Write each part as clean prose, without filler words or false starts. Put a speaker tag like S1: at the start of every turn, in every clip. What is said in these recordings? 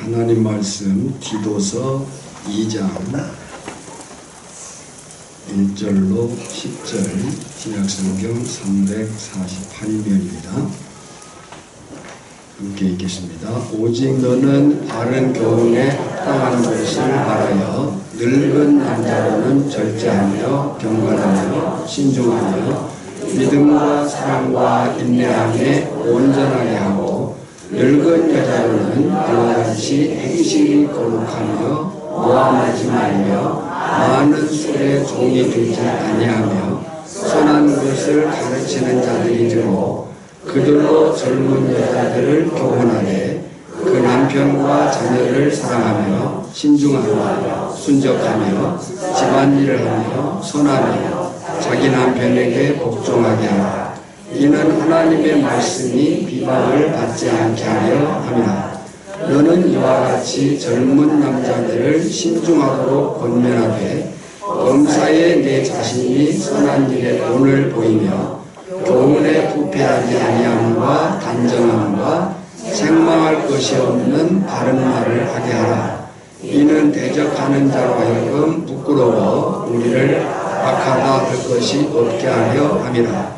S1: 하나님 말씀 디도서 2장 1절로 10절 신약성경 348면입니다. 함께 읽겠습니다. 오직 너는 바른 교훈에 합당한 것을 말하여 늙은 남자로는 절제하며 경건하며 신중하며 믿음과 사랑과 인내함에 온전하게 하고 늙은 여자로는 그와 같이 행실이 거룩하며 모함하지 말며 많은 술에 종이 되지 아니하며 선한 것을 가르치는 자들이므로 그들로 젊은 여자들을 교훈하되 그 남편과 자녀를 사랑하며 신중하며 순적하며 집안일을 하며 선하며 자기 남편에게 복종하게 하라. 이는 하나님의 말씀이 비방을 받지 않게 하려 함이라. 너는 이와 같이 젊은 남자들을 신중하도록 권면하되 범사에 내 자신이 선한 일에 본을 보이며 교훈에 부패하지 아니함과 단정함과 책망할 것이 없는 바른 말을 하게 하라. 이는 대적하는 자로 하여금 부끄러워 우리를 박하다 할 것이 없게 하려 함이라.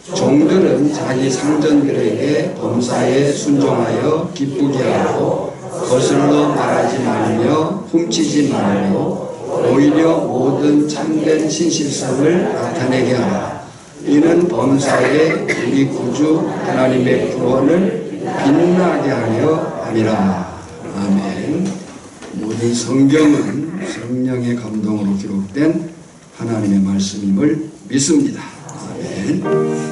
S1: 종들은 자기 상전들에게 범사에 순종하여 기쁘게 하고 거슬러 말하지 말며 훔치지 말고 오히려 모든 참된 신실성을 나타내게 하라. 이는 범사에 우리 구주 하나님의 구원을 빛나게 하려 함이라. 아멘. 모든 성경은 성령의 감동으로 기록된 하나님의 말씀임을 믿습니다. 아멘.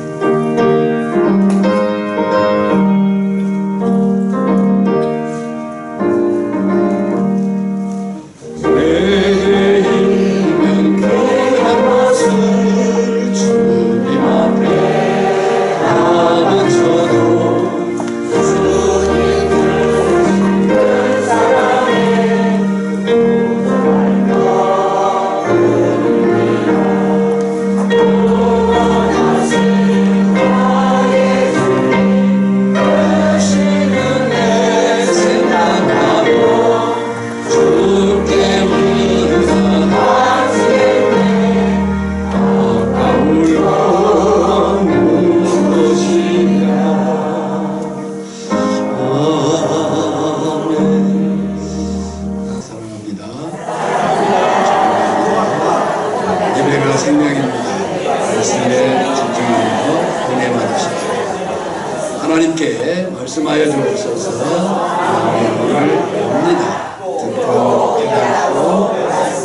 S1: 하나님께 말씀하여 주옵소서. 마음을 엽니다. 듣고 깨닫고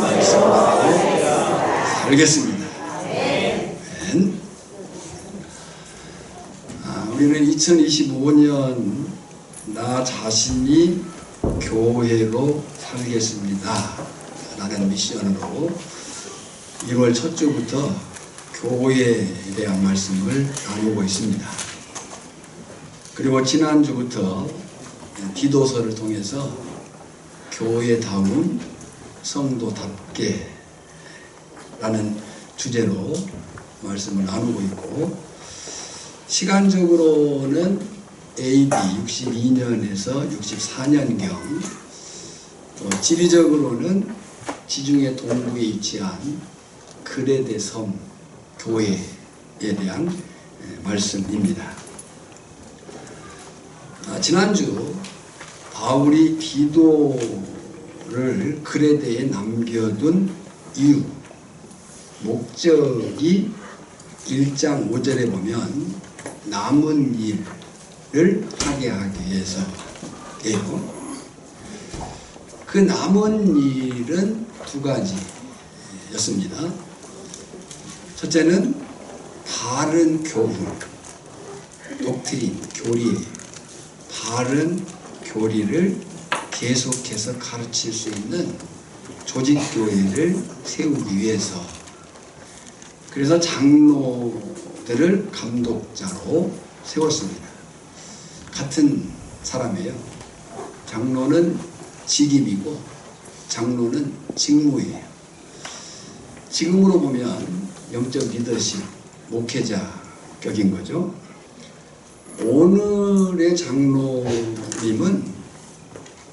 S1: 말씀하고 살겠습니다. 우리는 2025년 나 자신이 교회로 살겠습니다 라는 미션으로 1월 첫 주부터 교회에 대한 말씀을 나누고 있습니다. 그리고 지난주부터 디도서를 통해서 교회다운 성도답게 라는 주제로 말씀을 나누고 있고, 시간적으로는 AD 62년에서 64년경, 지리적으로는 지중해 동부에 위치한 그레데 섬 교회에 대한 말씀입니다. 지난주 바울이 디도를 그레데에 남겨둔 이유, 목적이 1장 5절에 보면 남은 일을 하게 하기 위해서예요. 그 남은 일은 두 가지였습니다. 첫째는 바른 교훈, 독트린, 교리예요. 바른 교리를 계속해서 가르칠 수 있는 조직교회를 세우기 위해서, 그래서 장로들을 감독자로 세웠습니다. 같은 사람이에요. 장로는 직임이고 장로는 직무예요. 지금으로 보면 영적 리더십, 목회자 격인 거죠. 오늘의 장로님은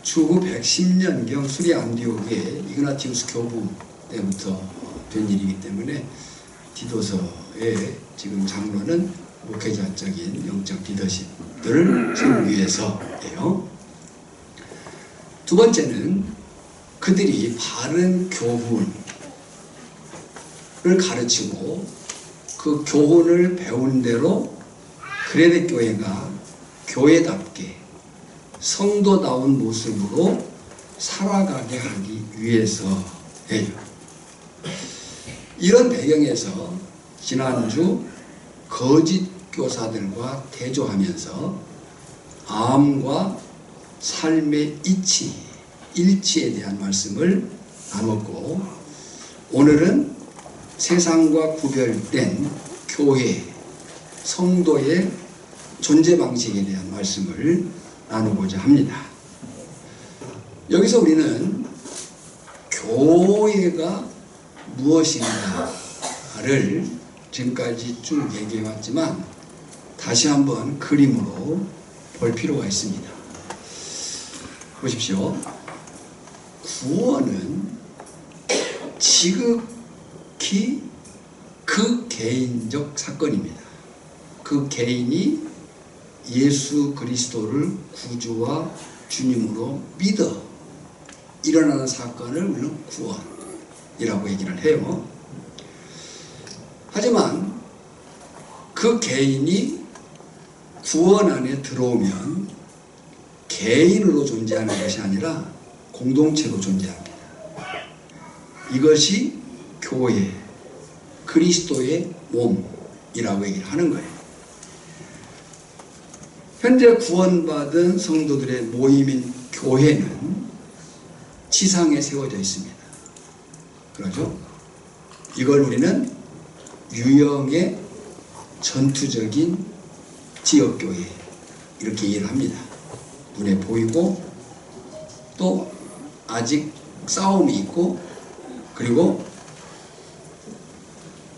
S1: 추후 110년경 수리 안디옥의 이그나티우스 교부 때부터 된 일이기 때문에 디도서의 지금 장로는 목회자적인 영적 리더십들을 세우기 위해서예요. 두 번째는 그들이 바른 교훈을 가르치고 그 교훈을 배운 대로 그레데 교회가 교회답게 성도다운 모습으로 살아가게 하기 위해서예요. 이런 배경에서 지난주 거짓 교사들과 대조하면서 암과 삶의 일치에 대한 말씀을 나눴고, 오늘은 세상과 구별된 교회, 성도의 존재 방식에 대한 말씀을 나누고자 합니다. 여기서 우리는 교회가 무엇인가를 지금까지 쭉 얘기해 왔지만 다시 한번 그림으로 볼 필요가 있습니다. 보십시오. 구원은 지극히 극개인적 사건입니다. 그 개인이 예수 그리스도를 구주와 주님으로 믿어 일어나는 사건을 우리는 구원이라고 얘기를 해요. 하지만 그 개인이 구원 안에 들어오면 개인으로 존재하는 것이 아니라 공동체로 존재합니다. 이것이 교회, 그리스도의 몸이라고 얘기를 하는 거예요. 현재 구원받은 성도들의 모임인 교회는 지상에 세워져 있습니다. 그렇죠? 이걸 우리는 유형의 전투적인 지역교회 이렇게 이해를 합니다. 눈에 보이고 또 아직 싸움이 있고 그리고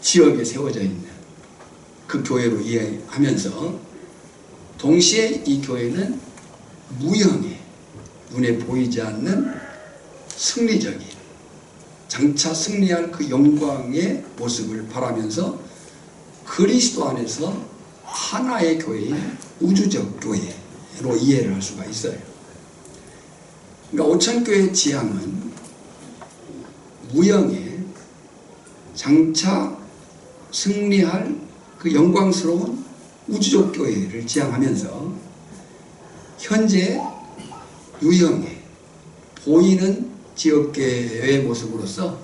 S1: 지역에 세워져 있는 그 교회로 이해하면서 동시에 이 교회는 무형의 눈에 보이지 않는 승리적인 장차 승리할 그 영광의 모습을 바라면서 그리스도 안에서 하나의 교회인 우주적 교회로 이해를 할 수가 있어요. 그러니까 오천교회의 지향은 무형의 장차 승리할 그 영광스러운 우주적 교회를 지향하면서 현재 유형의 보이는 지역교회의 모습으로서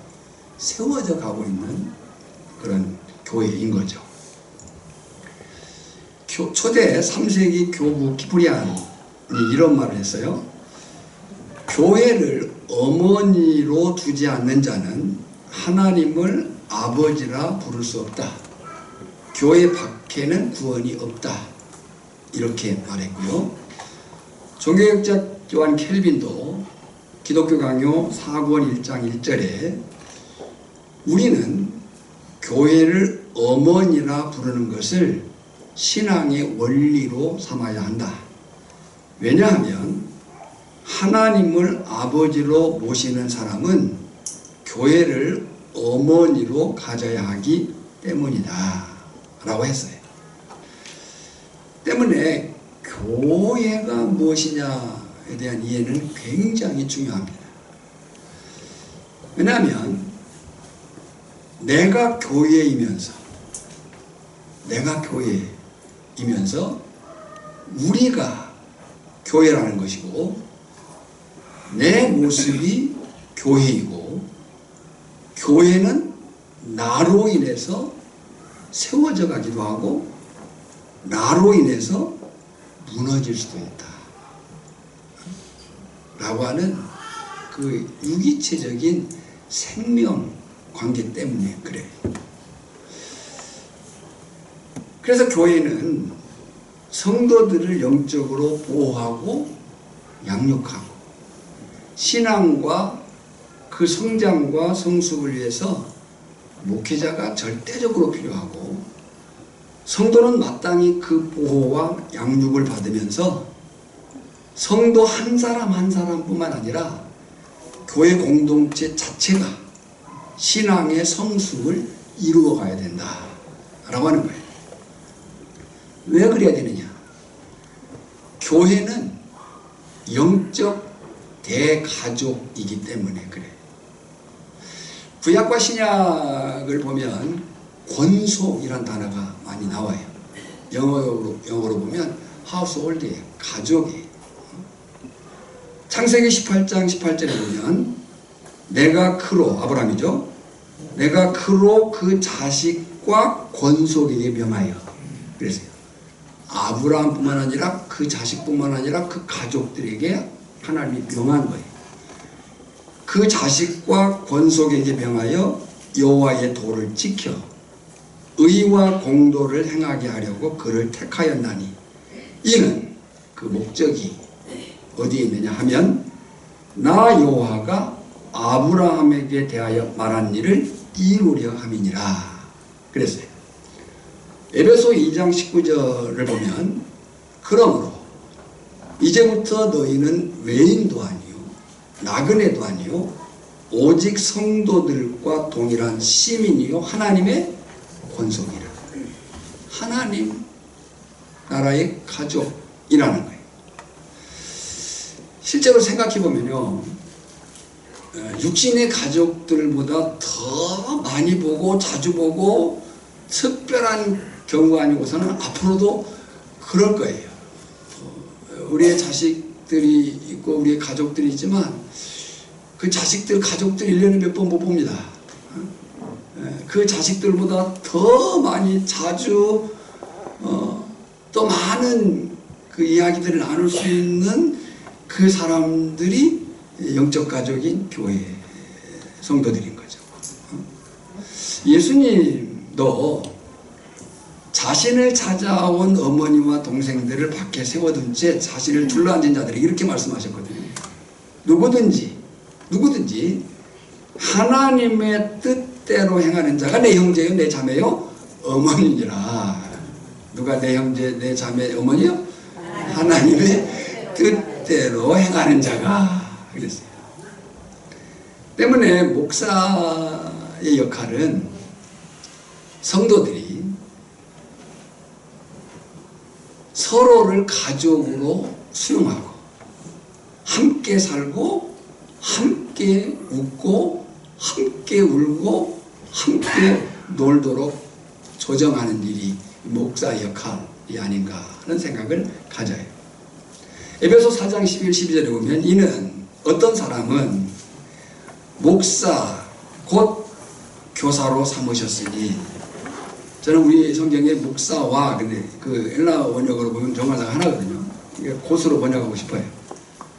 S1: 세워져 가고 있는 그런 교회인 거죠. 초대 3세기 교부 키프리안이 이런 말을 했어요. 교회를 어머니로 두지 않는 자는 하나님을 아버지라 부를 수 없다. 교회 밖에는 구원이 없다. 이렇게 말했고요. 종교학자 요한 켈빈도 기독교 강요 4권 1장 1절에 우리는 교회를 어머니라 부르는 것을 신앙의 원리로 삼아야 한다. 왜냐하면 하나님을 아버지로 모시는 사람은 교회를 어머니로 가져야 하기 때문이다 라고 했어요. 때문에 교회가 무엇이냐에 대한 이해는 굉장히 중요합니다. 왜냐하면 내가 교회이면서 우리가 교회라는 것이고 내 모습이 교회이고 교회는 나로 인해서 세워져 가기도 하고 나로 인해서 무너질 수도 있다 라고 하는 그 유기체적인 생명 관계 때문에 그래요. 그래서 교회는 성도들을 영적으로 보호하고 양육하고 신앙과 그 성장과 성숙을 위해서 목회자가 절대적으로 필요하고 성도는 마땅히 그 보호와 양육을 받으면서 성도 한 사람 한 사람뿐만 아니라 교회 공동체 자체가 신앙의 성숙을 이루어가야 된다라고 하는 거예요. 왜 그래야 되느냐? 교회는 영적 대가족이기 때문에 그래요. 구약과 신약을 보면 권속이란 단어가 많이 나와요. 영어로 보면 하우스홀드예요. 가족이에요. 창세기 18장 18절에 보면 내가 크로, 아브라함이죠. 내가 크로 그 자식과 권속에게 명하여. 그래서요. 아브라함뿐만 아니라 그 자식뿐만 아니라 그 가족들에게 하나님이 명한 거예요. 그 자식과 권속에게 명하여 여호와의 도를 지켜 의와 공도를 행하게 하려고 그를 택하였나니 이는 그 목적이 어디에 있느냐 하면 나 여호와가 아브라함에게 대하여 말한 일을 이루려 함이니라. 그랬어요. 에베소 2장 19절을 보면 그러므로 이제부터 너희는 외인도 아니요 나그네도 아니요 오직 성도들과 동일한 시민이요 하나님의 권속이라. 하나님 나라의 가족이라는 거예요. 실제로 생각해 보면요, 육신의 가족들보다 더 많이 보고 자주 보고 특별한 경우가 아니고서는 앞으로도 그럴 거예요. 우리의 자식들이 있고 우리의 가족들이 있지만 그 자식들, 가족들 1년에 몇 번 못 봅니다. 그 자식들보다 더 많이 자주 또 많은 그 이야기들을 나눌 수 있는 그 사람들이 영적 가족인 교회 성도들인 거죠. 예수님도 자신을 찾아온 어머니와 동생들을 밖에 세워둔 채 자신을 둘러앉은 자들에게 이렇게 말씀하셨거든요. 누구든지 하나님의 뜻대로 행하는 자가 내 형제요 내 자매요 어머니니라. 누가 내 형제 내 자매 어머니요? 하나님의 뜻대로 행하는 자가. 그랬어요. 때문에 목사의 역할은 성도들이 서로를 가족으로 수용하고 함께 살고 함께 웃고 함께 울고 함께 놀도록 조정하는 일이 목사의 역할이 아닌가 하는 생각을 가져요. 에베소 4장 11, 12절에 보면 이는 어떤 사람은 목사 곧 교사로 삼으셨으니, 저는 우리 성경에 목사와 근데 그 엘라 원역으로 보면 정말 하나거든요. 이게 곧으로 번역하고 싶어요.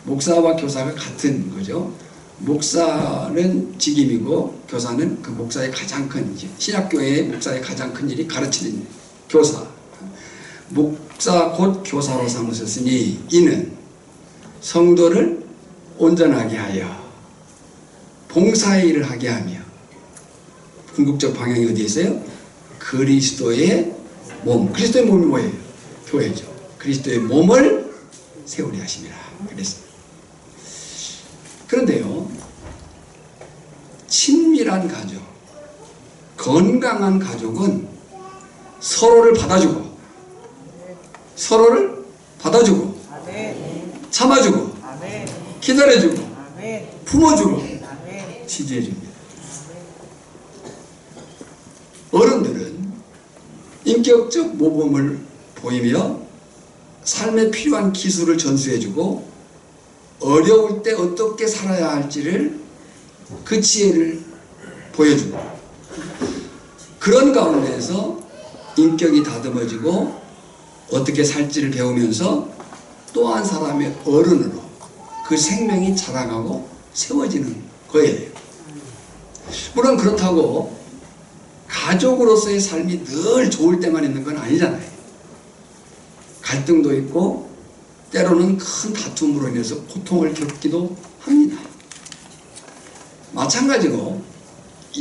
S1: 목사와 교사가 같은 거죠. 목사는 직임이고 교사는 그 목사의 가장 큰 신약교회의 목사의 가장 큰 일이 가르치는 교사. 목사 곧 교사로 삼으셨으니 이는 성도를 온전하게 하여 봉사의 일을 하게 하며, 궁극적 방향이 어디에 있어요? 그리스도의 몸. 그리스도의 몸이 뭐예요? 교회죠. 그리스도의 몸을 세우려 하심이라 그랬습니다. 그런데요, 친밀한 가족, 건강한 가족은 서로를 받아주고 참아주고 기다려주고 품어주고 지지해줍니다. 어른들은 인격적 모범을 보이며 삶에 필요한 기술을 전수해주고 어려울 때 어떻게 살아야 할지를 그 지혜를 보여주고, 그런 가운데에서 인격이 다듬어지고 어떻게 살지를 배우면서 또 한 사람의 어른으로 그 생명이 자라가고 세워지는 거예요. 물론 그렇다고 가족으로서의 삶이 늘 좋을 때만 있는 건 아니잖아요. 갈등도 있고 때로는 큰 다툼으로 인해서 고통을 겪기도 합니다. 마찬가지로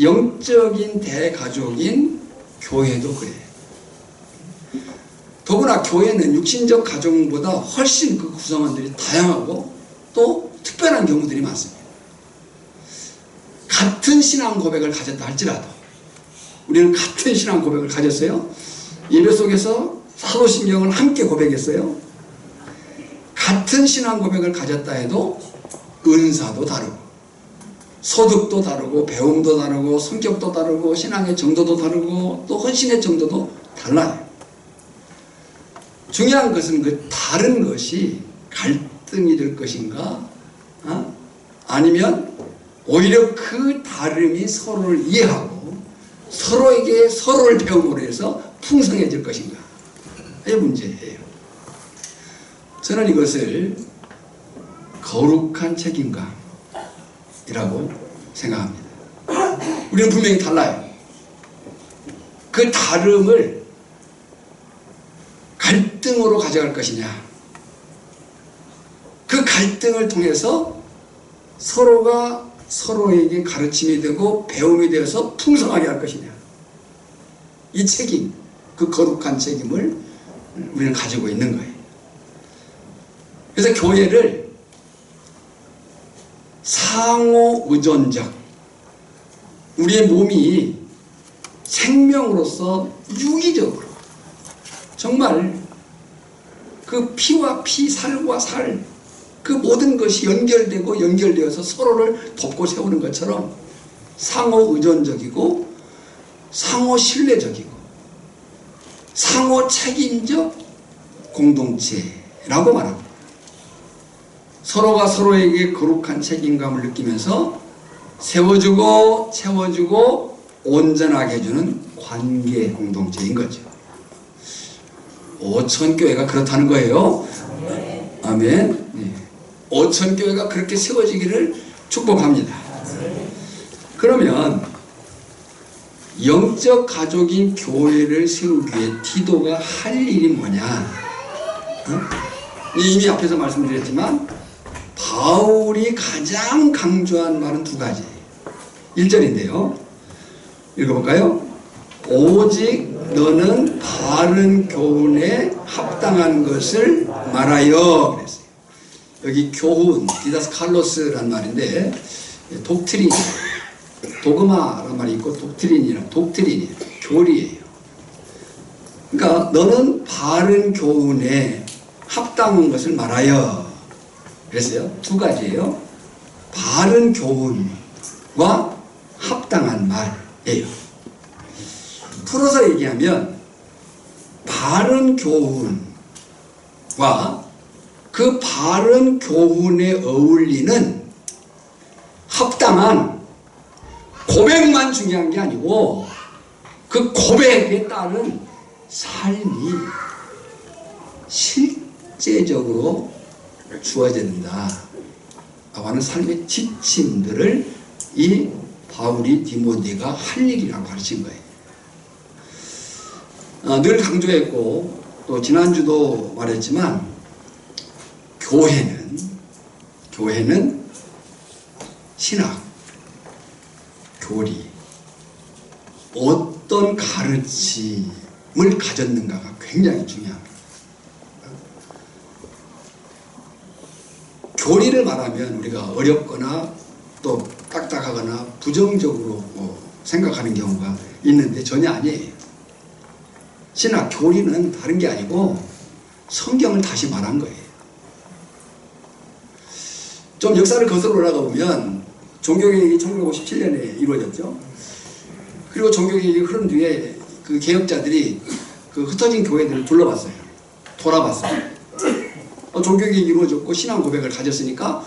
S1: 영적인 대가족인 교회도 그래요. 더구나 교회는 육신적 가정보다 훨씬 그 구성원들이 다양하고 또 특별한 경우들이 많습니다. 같은 신앙 고백을 가졌다 할지라도 우리는 같은 신앙 고백을 가졌어요. 예배 속에서 사도신경을 함께 고백했어요. 같은 신앙 고백을 가졌다 해도 은사도 다르고 소득도 다르고 배움도 다르고 성격도 다르고 신앙의 정도도 다르고 또 헌신의 정도도 달라요. 중요한 것은 그 다른 것이 갈등이 될 것인가 아니면 오히려 그 다름이 서로를 이해하고 서로에게 서로를 배움으로 해서 풍성해질 것인가 이 문제예요. 저는 이것을 거룩한 책임감이라고 생각합니다. 우리는 분명히 달라요. 그 다름을 갈등으로 가져갈 것이냐, 그 갈등을 통해서 서로가 서로에게 가르침이 되고 배움이 되어서 풍성하게 할 것이냐, 이 책임, 그 거룩한 책임을 우리는 가지고 있는 거예요. 그래서 교회를 상호 의존적, 우리의 몸이 생명으로서 유기적으로 정말 그 피와 피, 살과 살, 그 모든 것이 연결되고 연결되어서 서로를 돕고 세우는 것처럼 상호 의존적이고 상호 신뢰적이고 상호 책임적 공동체라고 말합니다. 서로가 서로에게 거룩한 책임감을 느끼면서 세워주고 채워주고 온전하게 해주는 관계 공동체인 거죠. 오천교회가 그렇다는 거예요. 아멘. 네. 오천교회가 그렇게 세워지기를 축복합니다. 그러면 영적 가족인 교회를 세우기 위해 디도가 할 일이 뭐냐? 이미 앞에서 말씀드렸지만 바울이 가장 강조한 말은 두 가지. 1절인데요. 읽어볼까요? 오직 너는 바른 교훈에 합당한 것을 말하여 그랬어요. 여기 교훈, 디다스칼로스란 말인데 독트린, 도그마란 말이 있고 독트린이에요. 교리예요. 그러니까 너는 바른 교훈에 합당한 것을 말하여 그랬어요. 두 가지예요. 바른 교훈과 합당한 말이에요. 풀어서 얘기하면 바른 교훈과 그 바른 교훈에 어울리는 합당한 고백만 중요한 게 아니고 그 고백에 따른 삶이 실제적으로 주어져야 된다 라고 하는 삶의 지침들을 이 바울이 디모데가 할 일이라고 가르친 거예요. 늘 강조했고 또 지난주도 말했지만 교회는 신학, 교리, 어떤 가르침을 가졌는가가 굉장히 중요합니다. 교리를 말하면 우리가 어렵거나 또 딱딱하거나 부정적으로 생각하는 경우가 있는데 전혀 아니에요. 신학, 교리는 다른 게 아니고 성경을 다시 말한 거예요. 좀 역사를 거슬러 올라가 보면 종교개혁이 1957년에 이루어졌죠. 그리고 종교개혁이 흐른 뒤에 그 개혁자들이 그 흩어진 교회들을 둘러봤어요. 돌아봤어요. 종교개혁이 이루어졌고 신앙 고백을 가졌으니까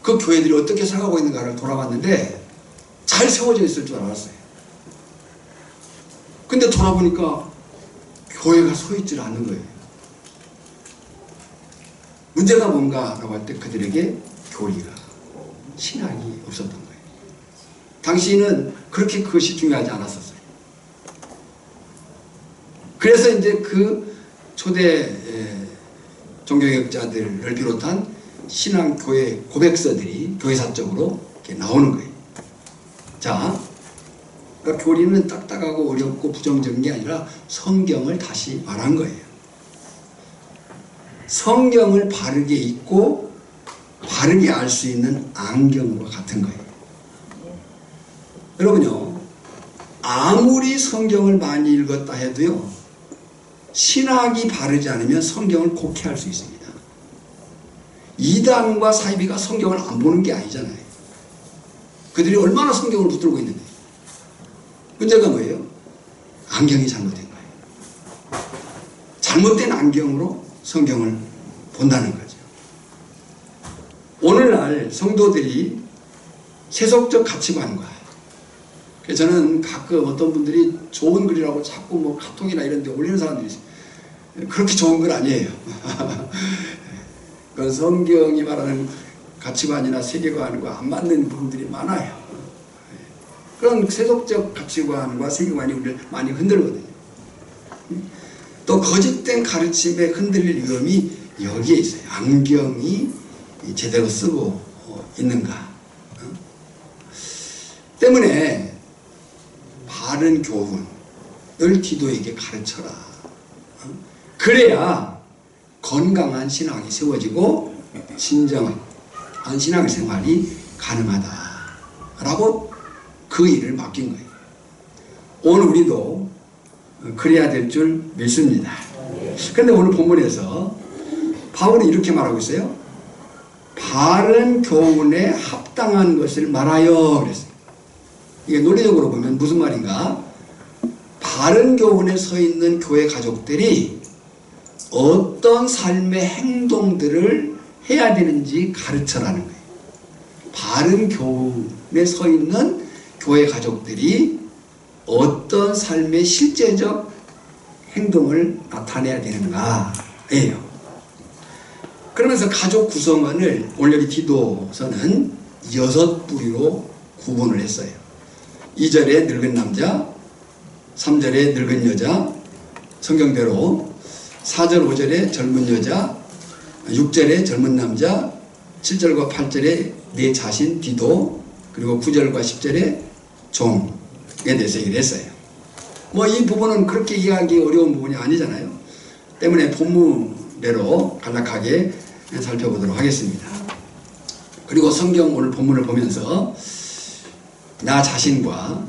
S1: 그 교회들이 어떻게 살아가고 있는가를 돌아봤는데 잘 세워져 있을 줄 알았어요. 근데 돌아보니까 교회가 서 있질 않는 거예요. 문제가 뭔가라고 할 때 그들에게 교리가, 신학이 없었던 거예요. 당시는 그렇게 그것이 중요하지 않았었어요. 그래서 이제 그 초대 종교개혁자들을 비롯한 신앙교회 고백서들이 교회사적으로 이렇게 나오는 거예요. 자, 그러니까 교리는 딱딱하고 어렵고 부정적인 게 아니라 성경을 다시 말한 거예요. 성경을 바르게 읽고 바르게 알 수 있는 안경과 같은 거예요. 여러분요, 아무리 성경을 많이 읽었다 해도요, 신학이 바르지 않으면 성경을 곡해할 수 있습니다. 이단과 사이비가 성경을 안 보는 게 아니잖아요. 그들이 얼마나 성경을 붙들고 있는데. 문제가 뭐예요? 안경이 잘못된 거예요. 잘못된 안경으로 성경을 본다는 거죠. 오늘날 성도들이 세속적 가치관과, 그래서 저는 가끔 어떤 분들이 좋은 글이라고 자꾸 뭐 카톡이나 이런 데 올리는 사람들이 있어요. 그렇게 좋은 글 아니에요. 그 성경이 말하는 가치관이나 세계관과 안 맞는 부분들이 많아요. 그런 세속적 가치관과 세계관이 우리를 많이 흔들거든요. 또 거짓된 가르침에 흔들릴 위험이 여기에 있어요. 안경이 제대로 쓰고 있는가. 때문에 바른 교훈을 기도에게 가르쳐라. 그래야 건강한 신앙이 세워지고 진정한 신앙생활이 가능하다라고 그 일을 맡긴 거예요. 오늘 우리도 그래야 될 줄 믿습니다. 그런데 오늘 본문에서 바울이 이렇게 말하고 있어요. 바른 교훈에 합당한 것을 말하여 그랬어요. 이게 논리적으로 보면 무슨 말인가? 바른 교훈에 서 있는 교회 가족들이 어떤 삶의 행동들을 해야 되는지 가르쳐라는 거예요. 바른 교훈에 서 있는 교회 가족들이 어떤 삶의 실제적 행동을 나타내야 되는가예요. 그러면서 가족 구성원을 오늘 여기 디도서는 6부리로 구분을 했어요. 2절에 늙은 남자, 3절에 늙은 여자, 성경대로 4절 5절에 젊은 여자, 6절에 젊은 남자, 7절과 8절에 내 자신 디도, 그리고 9절과 10절에 종에 대해서 얘기를 했어요. 뭐 이 부분은 그렇게 이해하기 어려운 부분이 아니잖아요. 때문에 본문대로 간략하게 살펴보도록 하겠습니다. 그리고 성경 오늘 본문을 보면서 나 자신과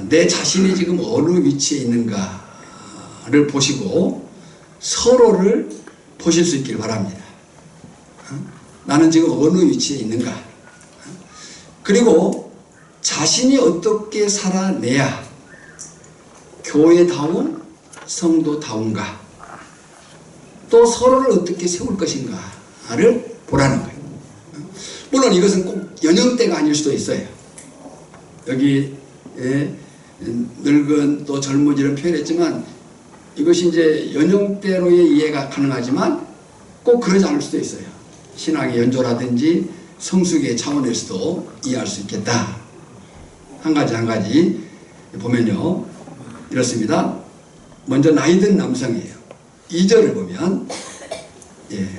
S1: 내 자신이 지금 어느 위치에 있는가를 보시고 서로를 보실 수 있길 바랍니다. 나는 지금 어느 위치에 있는가, 그리고 자신이 어떻게 살아내야 교회다운 성도다운가, 또 서로를 어떻게 세울 것인가를 보라는 거예요. 물론 이것은 꼭 연령대가 아닐 수도 있어요. 여기 늙은 또 젊은 이런 표현했지만 이것이 이제 연령대로의 이해가 가능하지만 꼭 그러지 않을 수도 있어요. 신앙의 연조라든지 성숙의 차원에서도 이해할 수 있겠다. 한 가지 보면요, 이렇습니다. 먼저 나이 든 남성이에요. 2절을 보면,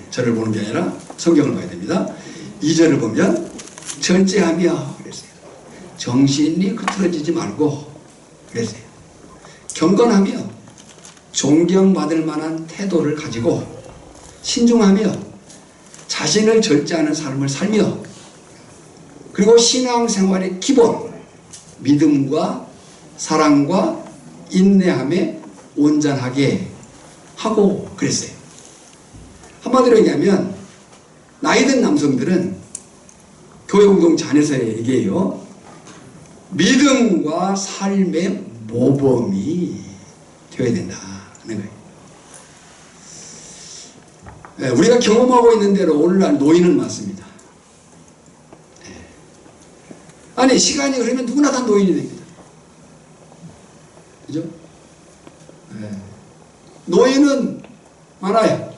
S1: 저를 보는 게 아니라 성경을 봐야 됩니다. 2절을 보면 절제하며 그랬어요. 정신이 흐트러지지 말고 그랬어요. 경건하며 존경받을 만한 태도를 가지고 신중하며 자신을 절제하는 삶을 살며, 그리고 신앙생활의 기본 믿음과 사랑과 인내함에 온전하게 하고 그랬어요. 한마디로 얘기하면 나이 든 남성들은 교회 공동체 안에서의 얘기예요. 믿음과 삶의 모범이 되어야 된다는 거예요. 우리가 경험하고 있는 대로 오늘날 노인은 많습니다. 아니, 시간이 흐르면 누구나 다 노인이 됩니다. 그죠? 노인은 많아요.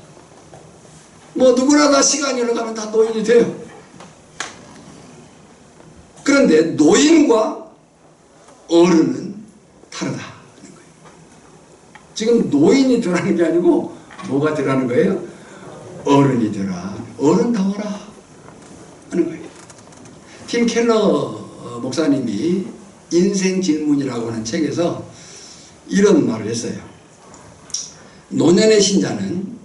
S1: 뭐 누구나 다 시간이 흘러가면 다 노인이 돼요. 그런데 노인과 어른은 다르다는 거예요. 지금 노인이 되라는 게 아니고 뭐가 되라는 거예요? 어른이 되라. 어른다워라 하는 거예요. 팀 켈러 목사님이 인생 질문이라고 하는 책에서 이런 말을 했어요. 노년의 신자는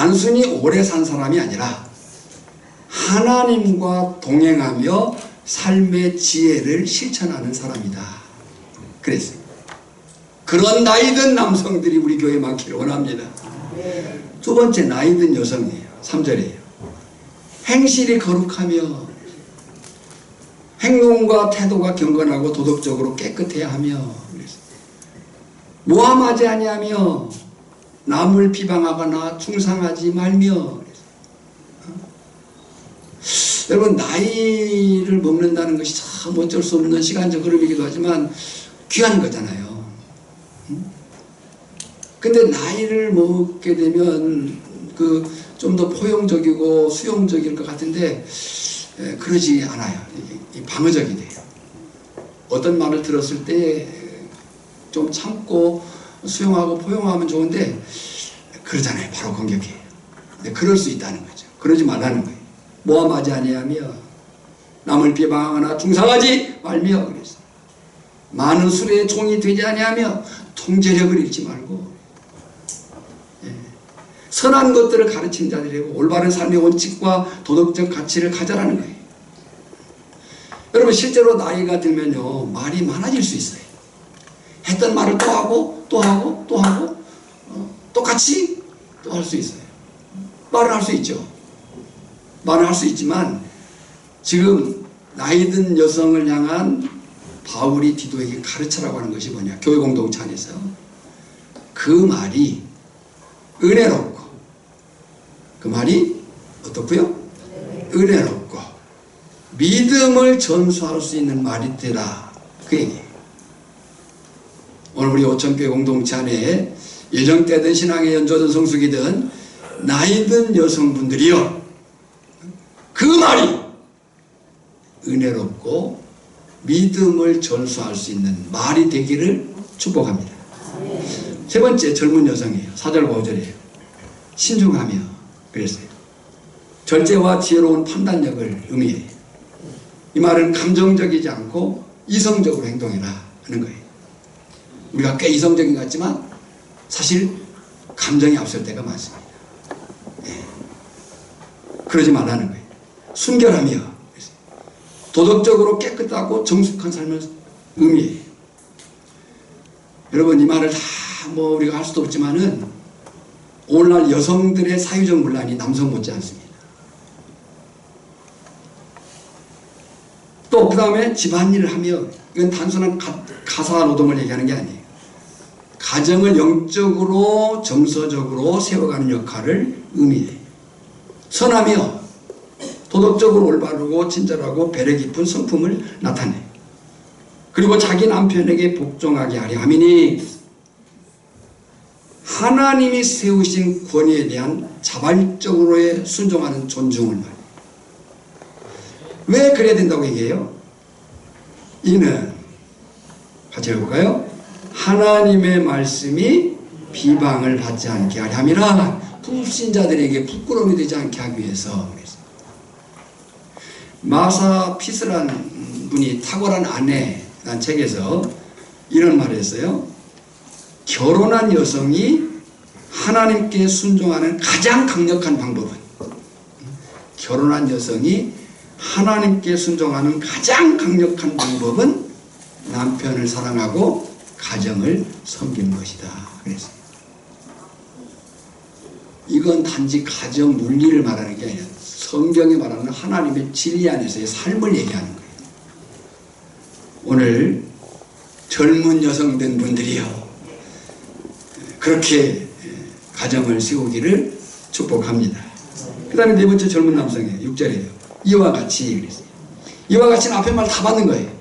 S1: 단순히 오래 산 사람이 아니라 하나님과 동행하며 삶의 지혜를 실천하는 사람이다. 그랬어요. 그런 나이든 남성들이 우리 교회에 많기를 원합니다. 두 번째, 나이든 여성이에요. 3절이에요. 행실이 거룩하며 행동과 태도가 경건하고 도덕적으로 깨끗해야 하며 모함하지 아니하며 남을 비방하거나 중상하지 말며. 여러분, 나이를 먹는다는 것이 참 어쩔 수 없는 시간적 흐름이기도 하지만 귀한 거잖아요. 근데 나이를 먹게 되면 좀 더 포용적이고 수용적일 것 같은데 그러지 않아요. 방어적이 돼요. 어떤 말을 들었을 때 좀 참고 수용하고 포용하면 좋은데 그러잖아요. 바로 공격해요. 근데 그럴 수 있다는 거죠. 그러지 말라는 거예요. 모함하지 아니하며 남을 비방하거나 중상하지 말며. 그래서 많은 술의 종이 되지 아니하며 통제력을 잃지 말고 선한 것들을 가르치는 자들이고 올바른 삶의 원칙과 도덕적 가치를 가져라는 거예요. 여러분, 실제로 나이가 들면요 말이 많아질 수 있어요. 했던 말을 또 하고 또 하고 또 하고 똑같이 또 할 수 있어요. 말은 할 수 있죠. 말은 할 수 있지만 지금 나이든 여성을 향한 바울이 디도에게 가르쳐라고 하는 것이 뭐냐, 교회 공동체 안에서 그 말이 은혜롭고, 그 말이 어떻고요? 은혜롭고 믿음을 전수할 수 있는 말이 되라, 그 얘기예요. 오늘 우리 오천교회 공동체 안에 예정 때든 신앙의 연조든 성숙이든 나이든 여성분들이요, 그 말이 은혜롭고 믿음을 전수할 수 있는 말이 되기를 축복합니다. 세 번째, 젊은 여성이에요. 4절 5절이에요. 신중하며. 그랬어요. 절제와 지혜로운 판단력을 의미해요. 이 말은 감정적이지 않고 이성적으로 행동해라 하는 거예요. 우리가 꽤 이성적인 것 같지만 사실 감정이 앞설 때가 많습니다. 그러지 말라는 거예요. 순결하며 도덕적으로 깨끗하고 정숙한 삶을 의미해요. 여러분, 이 말을 다 우리가 할 수도 없지만은 오늘날 여성들의 사유적 문란이 남성 못지 않습니다. 또 그 다음에 집안일을 하며, 이건 단순한 가사 노동을 얘기하는 게 아니에요. 가정을 영적으로 정서적으로 세워가는 역할을 의미해요. 선하며 도덕적으로 올바르고 친절하고 배려 깊은 성품을 나타내요. 그리고 자기 남편에게 복종하게 하려 함이니 하나님이 세우신 권위에 대한 자발적으로의 순종하는 존중을 말해요. 왜 그래야 된다고 얘기해요? 이는 같이 해볼까요? 하나님의 말씀이 비방을 받지 않게 하려 함이라, 불신자들에게 부끄러움이 되지 않게 하기 위해서. 마사 피스라는 분이 탁월한 아내라는 책에서 이런 말을 했어요. 결혼한 여성이 하나님께 순종하는 가장 강력한 방법은, 결혼한 여성이 하나님께 순종하는 가장 강력한 방법은 남편을 사랑하고 가정을 섬기는 것이다. 그랬어요. 이건 단지 가정 논리를 말하는 게 아니라 성경이 말하는 하나님의 진리 안에서의 삶을 얘기하는 거예요. 오늘 젊은 여성된 분들이요, 그렇게 가정을 세우기를 축복합니다. 그 다음에 네 번째 젊은 남성이에요. 6절이에요. 이와 같이 그랬어요. 이와 같이는 앞에 말 다 받는 거예요.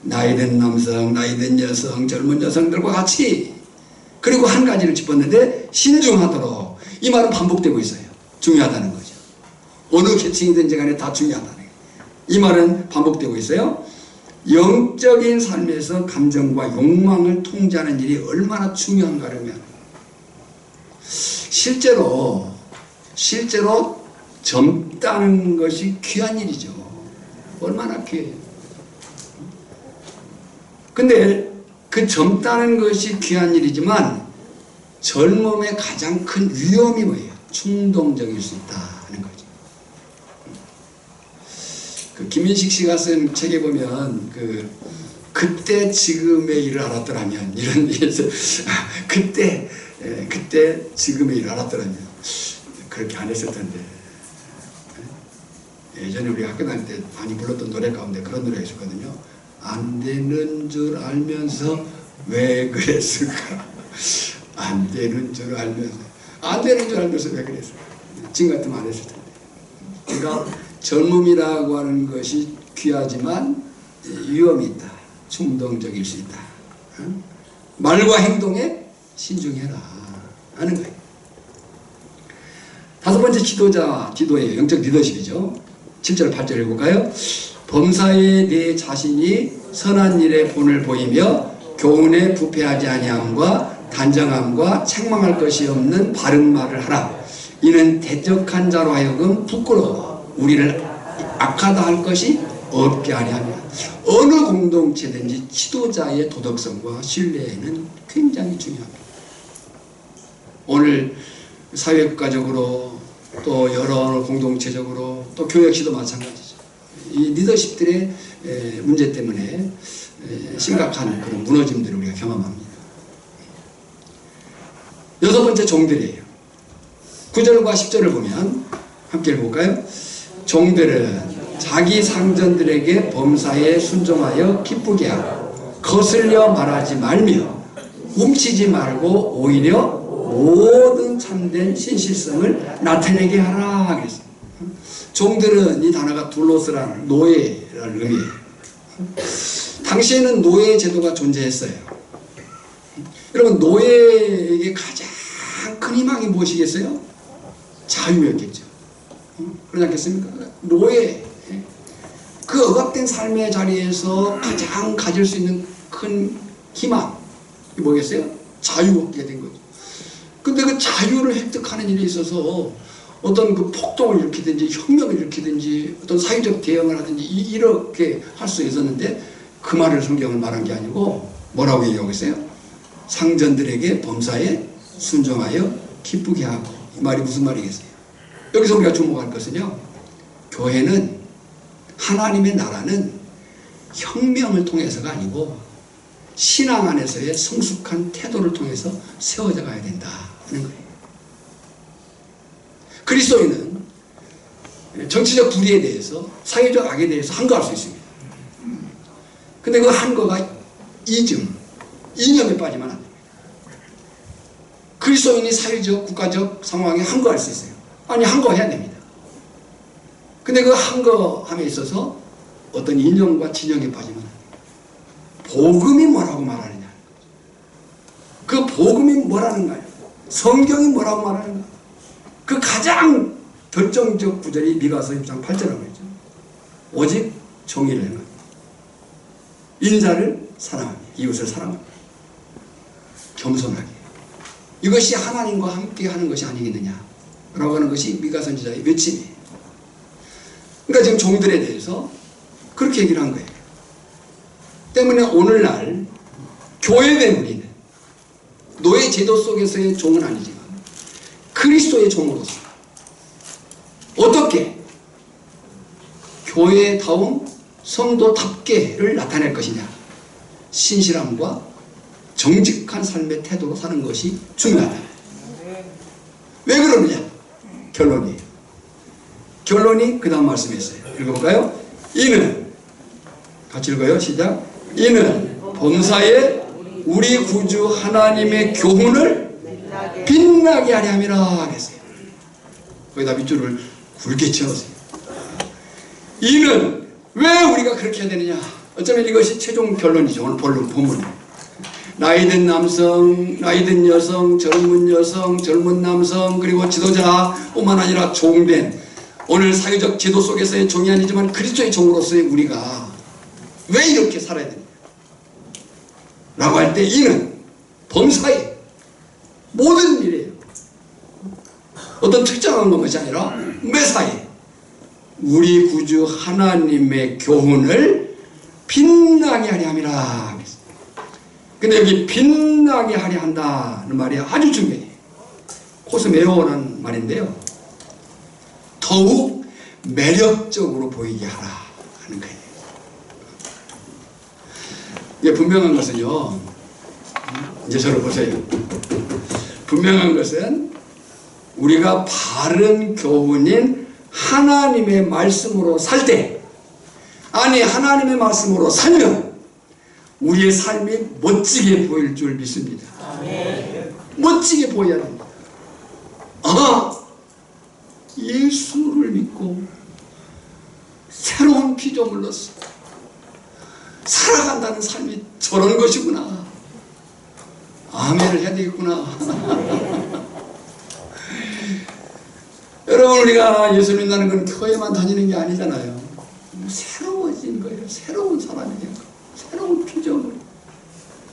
S1: 나이든 남성, 나이든 여성, 젊은 여성들과 같이. 그리고 한 가지를 짚었는데 신중하도록. 이 말은 반복되고 있어요. 중요하다는 거죠. 어느 계층이든지 간에 다 중요하다는 거예요. 이 말은 반복되고 있어요. 영적인 삶에서 감정과 욕망을 통제하는 일이 얼마나 중요한가 하면, 실제로 젊다는 것이 귀한 일이죠. 얼마나 귀해요. 근데 그 젊다는 것이 귀한 일이지만 젊음의 가장 큰 위험이 뭐예요? 충동적일 수 있다 하는 거죠. 그 김인식 씨가 쓴 책에 보면 그때 지금의 일을 알았더라면 이런 얘기에서 그때 지금의 일을 알았더라면 그렇게 안 했을 텐데. 예전에 우리 학교 다닐 때 많이 불렀던 노래 가운데 그런 노래가 있었거든요. 안 되는 줄 알면서 왜 그랬을까? 안 되는 줄 알면서 왜 그랬을까? 지금 같으면 안 했을 텐데. 그러니까 젊음이라고 하는 것이 귀하지만 위험이 있다. 충동적일 수 있다. 말과 행동에 신중해라 하는 거예요. 다섯 번째 지도예요. 영적 리더십이죠. 7절 8절 읽어볼까요? 범사에 네 자신이 선한 일에 본을 보이며 교훈에 부패하지 아니함과 단정함과 책망할 것이 없는 바른 말을 하라. 이는 대적한 자로 하여금 부끄러워 우리를 악하다 할 것이 없게 하려 하며. 어느 공동체든지 지도자의 도덕성과 신뢰는 굉장히 중요합니다. 오늘 사회국가적으로 또 여러 공동체적으로 또 교역시도 마찬가지죠. 이 리더십들의 문제 때문에 심각한 그런 무너짐들을 우리가 경험합니다. 여섯 번째 종들이에요. 9절과 10절을 보면 함께 읽어볼까요? 종들은 자기 상전들에게 범사에 순종하여 기쁘게 하고 거슬려 말하지 말며 훔치지 말고 오히려 모든 참된 신실성을 나타내게 하라 그랬어요. 종들은 이 단어가 둘로스라는 노예라는 의미예요. 당시에는 노예 제도가 존재했어요. 여러분 노예에게 가장 큰 희망이 무엇이겠어요? 자유였겠죠. 그러지 않겠습니까? 노예, 그 억압된 삶의 자리에서 가장 가질 수 있는 큰 희망이 뭐겠어요? 자유롭게 된 거죠. 근데 그 자유를 획득하는 일에 있어서 어떤 그 폭동을 일으키든지 혁명을 일으키든지 어떤 사회적 대응을 하든지 이렇게 할 수 있었는데 그 말을 성경은 말한 게 아니고 뭐라고 얘기하고 있어요? 상전들에게 범사에 순종하여 기쁘게 하고. 이 말이 무슨 말이겠어요? 여기서 우리가 주목할 것은요, 교회는, 하나님의 나라는 혁명을 통해서가 아니고 신앙 안에서의 성숙한 태도를 통해서 세워져 가야 된다 하는 거예요. 그리스도인은 정치적 불의에 대해서, 사회적 악에 대해서 항거할 수 있습니다. 근데 그 항거가 이념에 빠지면 안 됩니다. 그리스도인이 사회적, 국가적 상황에 항거할 수 있어요. 아니, 항거해야 됩니다. 근데 그 항거함에 있어서 어떤 이념과 진영에 빠지면 안 됩니다. 복음이 뭐라고 말하느냐, 그 복음이 뭐라는가요? 성경이 뭐라고 말하는가? 그 가장 결정적 구절이 미가서 6장 8절이라고 했죠. 오직 정의를 행하며 인자를 사랑하며 이웃을 사랑하며 겸손하게. 이것이 하나님과 함께 하는 것이 아니겠느냐라고 하는 것이 미가 선지자의 외침이에요. 그러니까 지금 종들에 대해서 그렇게 얘기를 한 거예요. 때문에 오늘날 교회된 우리는 노예 제도 속에서의 종은 아니지만 그리스도의 종으로서 어떻게 교회다움 성도답게를 나타낼 것이냐, 신실함과 정직한 삶의 태도로 사는 것이 중요하다. 왜 그러느냐? 결론이 그 다음 말씀이었어요. 읽어볼까요? 이는, 같이 읽어요. 시작. 이는 범사에 우리 구주 하나님의 교훈을 빛나게 하려 함이라 하겠어요. 거기다 밑줄을 굵게 치었어요. 이는 왜 우리가 그렇게 해야 되느냐? 어쩌면 이것이 최종 결론이죠. 오늘 본문. 나이든 남성, 나이든 여성, 젊은 여성, 젊은 남성, 그리고 지도자뿐만 아니라 종된, 오늘 사회적 제도 속에서의 종이 아니지만 그리스도의 종으로서의 우리가 왜 이렇게 살아야 되느냐 라고 할 때, 이는 범사에 모든 일이에요. 어떤 특정한 것이 아니라 매사에 우리 구주 하나님의 교훈을 빛나게 하려 함이라. 근데 여기 빛나게 하려 한다는 말이 아주 중요해요. 코스메오라는 말인데요. 더욱 매력적으로 보이게 하라 하는 거예요. 이게 분명한 것은요, 이제 저를 보세요. 분명한 것은 우리가 바른 교훈인 하나님의 말씀으로 살 때, 아니 하나님의 말씀으로 살면 우리의 삶이 멋지게 보일 줄 믿습니다. 멋지게 보여야 합니다. 예수를 믿고 새로운 피조물로서 살아간다는 삶이 저런 것이구나. 아멘을 해야 되겠구나. 여러분, 우리가 예수 믿는다는 건 교회만 다니는 게 아니잖아요. 새로워진 거예요. 새로운 사람이 된 거. 새로운 피조물.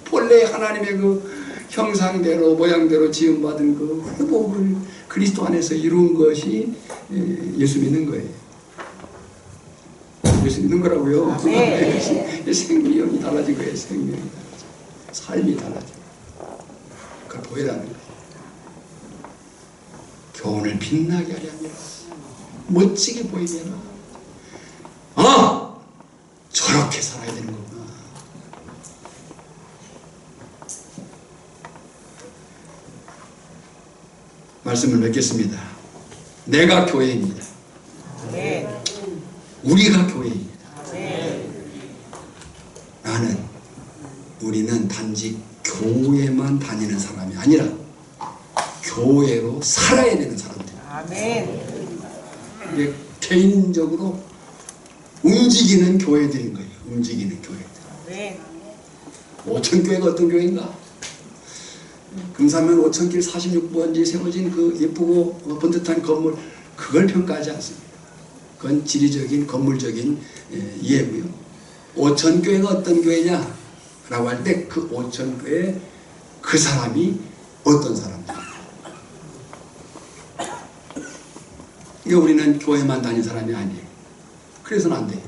S1: 본래 하나님의 그 형상대로 모양대로 지음받은 그 회복을 그리스도 안에서 이룬 것이 예수 믿는 거예요. 예수 믿는 거라고요. 생명이 달라진 거예요. 생명이 달라진 거예요. 삶이 달라진 거예요. 그걸 보여라는 거예요. 교훈을 빛나게 하려 합니다. 멋지게 보이게 해라. 저렇게 살아야 되는 거구나. 말씀을 맺겠습니다. 내가 교회입니다. 우리가 교회입니다. 우리는 단지 교회만 다니는 사람이 아니라 교회로 살아야 되는 사람들. 이게 개인적으로 움직이는 교회들인 거예요. 움직이는 교회들. 오천교회가 어떤 교회인가? 금사면 오천길 46번지에 세워진 그 예쁘고 번듯한 건물, 그걸 평가하지 않습니다. 그건 지리적인 건물적인 이해고요. 오천교회가 어떤 교회냐 라고 할 때 그 오천교회 그 사람이 어떤 사람들. 이게 우리는 교회만 다닌 사람이 아니에요. 그래서는 안 돼요.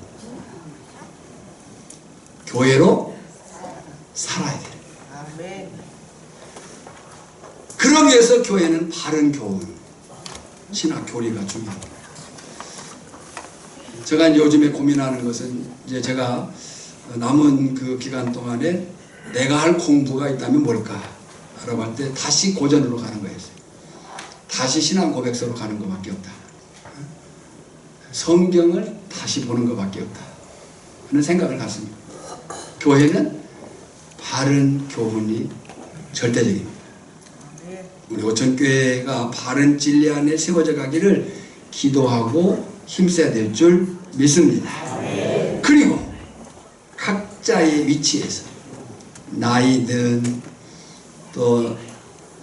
S1: 교회로 살아야 돼요. 그러기 위해서 교회는 바른 교훈, 신학 교리가 중요합니다. 제가 이제 요즘에 고민하는 것은, 이제 제가 남은 그 기간 동안에 내가 할 공부가 있다면 뭘까? 라고 할 때 다시 고전으로 가는 거였어요. 다시 신앙 고백서로 가는 것밖에 없다. 성경을 다시 보는 것밖에 없다 하는 생각을 갖습니다. 교회는 바른 교훈이 절대적입니다. 우리 오천교회가 바른 진리 안에 세워져 가기를 기도하고 힘써야 될 줄 믿습니다. 그리고 각자의 위치에서 나이든 또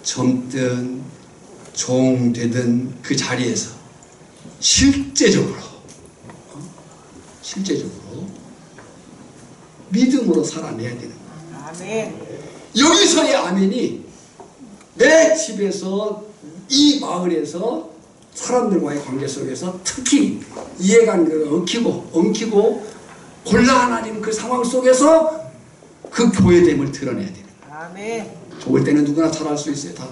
S1: 젊든 종되든 그 자리에서 실제적으로 믿음으로 살아내야 되는 거예요. 여기서의 아멘이 내 집에서, 이 마을에서 사람들과의 관계 속에서 특히 이해관계를 엉키고 곤란한 그 상황 속에서 그 교회됨을 드러내야 돼요. 좋을 때는 누구나 잘할 수 있어요. 다.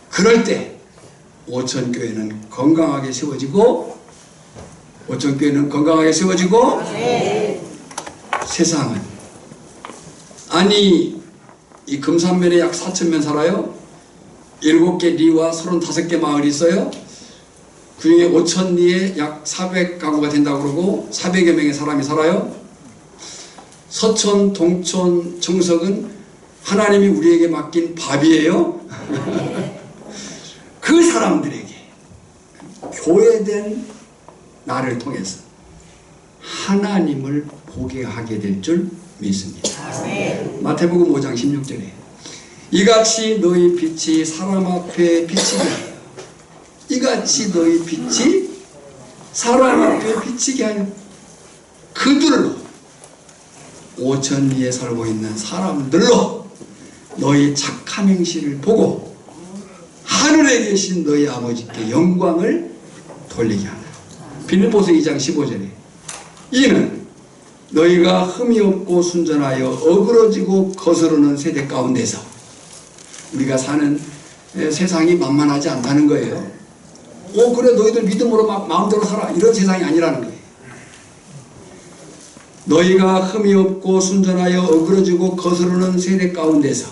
S1: 그럴 때 오천교회는 건강하게 세워지고 세상은, 아니 이 금산면에 약 4,000명 살아요. 7개 리와 35개 마을이 있어요. 그 중에 5,000리에 약 400가구가 된다고 그러고 400여 명의 사람이 살아요. 서촌, 동촌, 정석은 하나님이 우리에게 맡긴 밥이에요. 그 사람들에게 교회된 나를 통해서 하나님을 보게 하게 될 줄 믿습니다. 마태복음 5장 16절에 이같이 너희 빛이 사람 앞에 비치게 하여, 이같이 너희 빛이 사람 앞에 비치게 하여 그들로, 오천리에 살고 있는 사람들로 너희 착한 행실을 보고 하늘에 계신 너희 아버지께 영광을 돌리게 하라. 빌립보서 2장 15절에 이는 너희가 흠이 없고 순전하여 어그러지고 거스르는 세대 가운데서 우리가 사는 세상이 만만하지 않다는 거예요. 그래 너희들 믿음으로 마음대로 살아, 이런 세상이 아니라는 거예요. 너희가 흠이 없고 순전하여 어그러지고 거스르는 세대 가운데서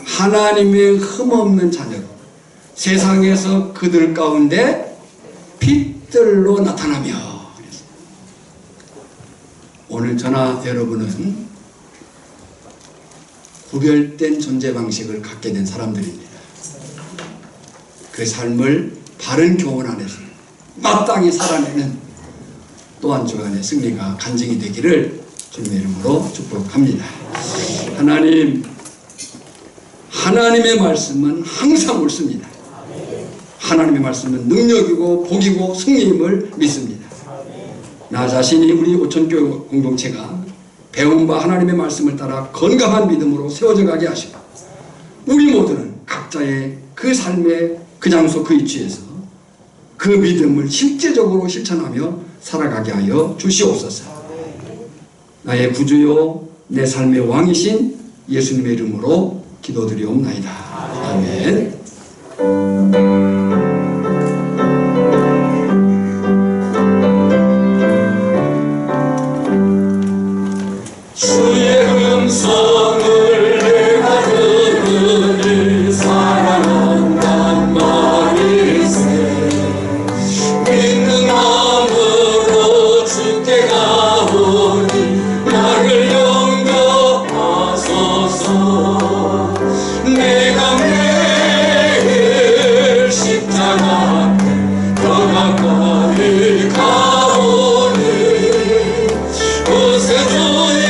S1: 하나님의 흠 없는 자녀로 세상에서 그들 가운데 빛들로 나타나며. 오늘 저나 여러분은 구별된 존재 방식을 갖게 된 사람들입니다. 그 삶을 바른 교훈 안에서 마땅히 살아내는 또 한 주간의 승리가 간증이 되기를 주님의 이름으로 축복합니다. 하나님의 말씀은 항상 옳습니다. 하나님의 말씀은 능력이고 복이고 승리임을 믿습니다. 나 자신이 우리 오천교회 공동체가 배운 바 하나님의 말씀을 따라 건강한 믿음으로 세워져 가게 하시고 우리 모두는 각자의 그 삶의 그 장소 그 위치에서 그 믿음을 실제적으로 실천하며 살아가게 하여 주시옵소서. 나의 구주요 내 삶의 왕이신 예수님의 이름으로 기도드리옵나이다. 아멘.
S2: 주의 음성을 내가 들으니 사랑한단 말일세. 믿는 마음으로 주께 가오니 나를 용서하소서. 내가 매일 십자가 앞에 더 가까이 가오니 구세주의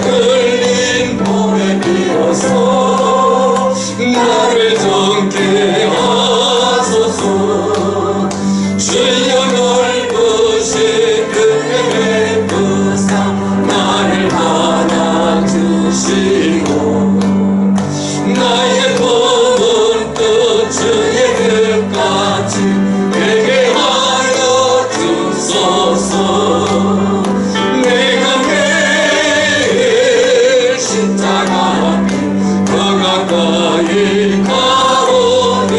S2: 흘린 몸에 비어서 나를 정케 하소서. 주여 넓으신 은혜의 부사 나를 받아주시고 나의 품은 뜻 주의 뜻같이 되게 하여 주소서. 내가 매일 십자가 앞에 더 가까이 가오니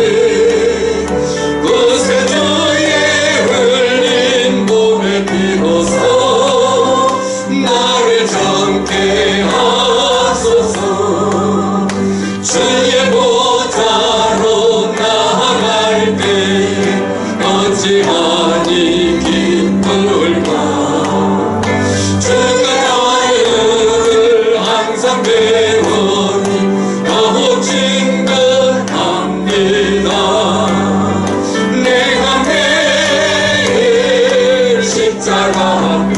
S2: 구세주의 흘린 몸에 비어서 나를 정케 하소서. 주의 보좌로 나아갈 때에 어찌하니 기쁠까. 주가 나를 항상 배우니 더욱 친근합니다. 내가 매일 십자가 앞에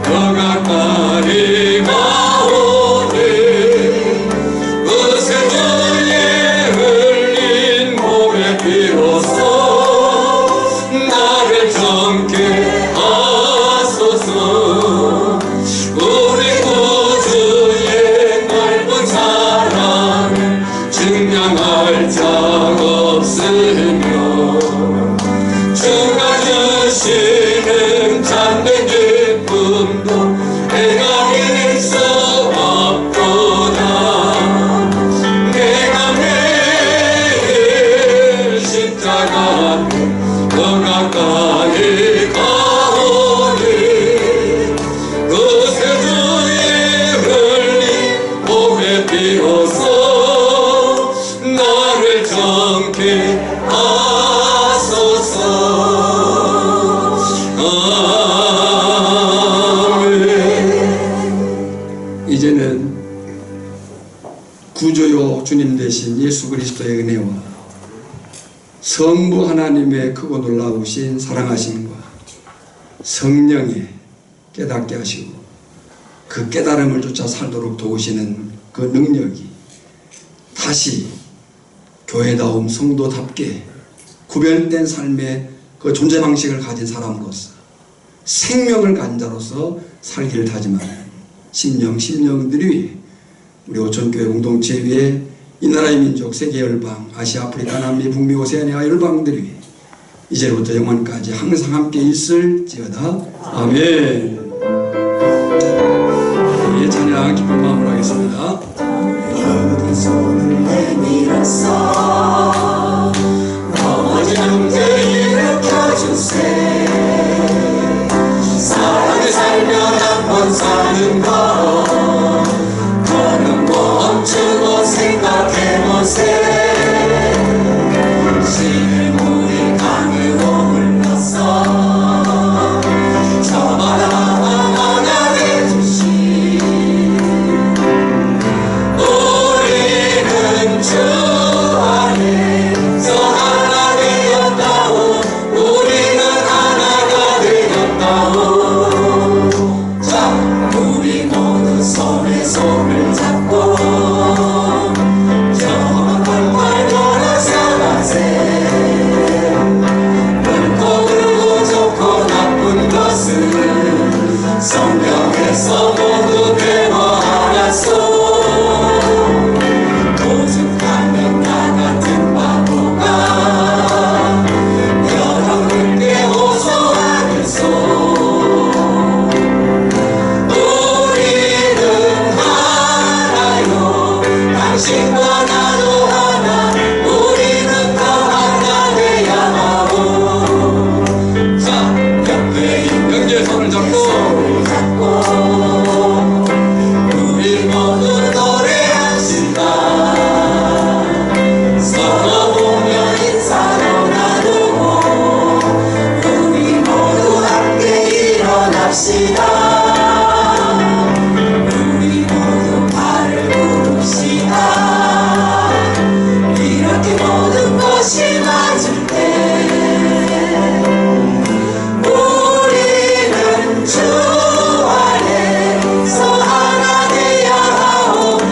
S2: 더 가까이 가오니 구세주의 흘린 몸에 비어서 나를 정케 하소서. 우리 구주의 넓은 사랑을 증명할 자 없으며 주가 주시는 참된 기쁨도 헤아릴 수 없도다. 내가 매일 십자가 앞에 더 가까이 가오니 구세주의 흘린 몸에 비어서 나를 정케 하소서. 아멘.
S1: 이제는 구주요 주님 되신 예수 그리스도의 은혜와 성부 하나님의 크고 놀라우신 사랑하심과 성령의 깨닫게 하시고 그 깨달음을 쫓아 살도록 도우시는 그 능력이 다시 교회다움 성도답게 구별된 삶의 그 존재 방식을 가진 사람으로서 생명을 가진 자로서 살기를 다짐하는 심령들이 위해 우리 오천교회 공동체 위에 이 나라의 민족, 세계 열방, 아시아, 아프리카, 남미, 북미, 오세아니아 열방들이 위해 이제부터 영원까지 항상 함께 있을지어다. 아멘. 우리의 찬양 기쁜 마음으로 하겠습니다.
S3: 내 손을 내밀었어 넘어진 형제 일으켜 주세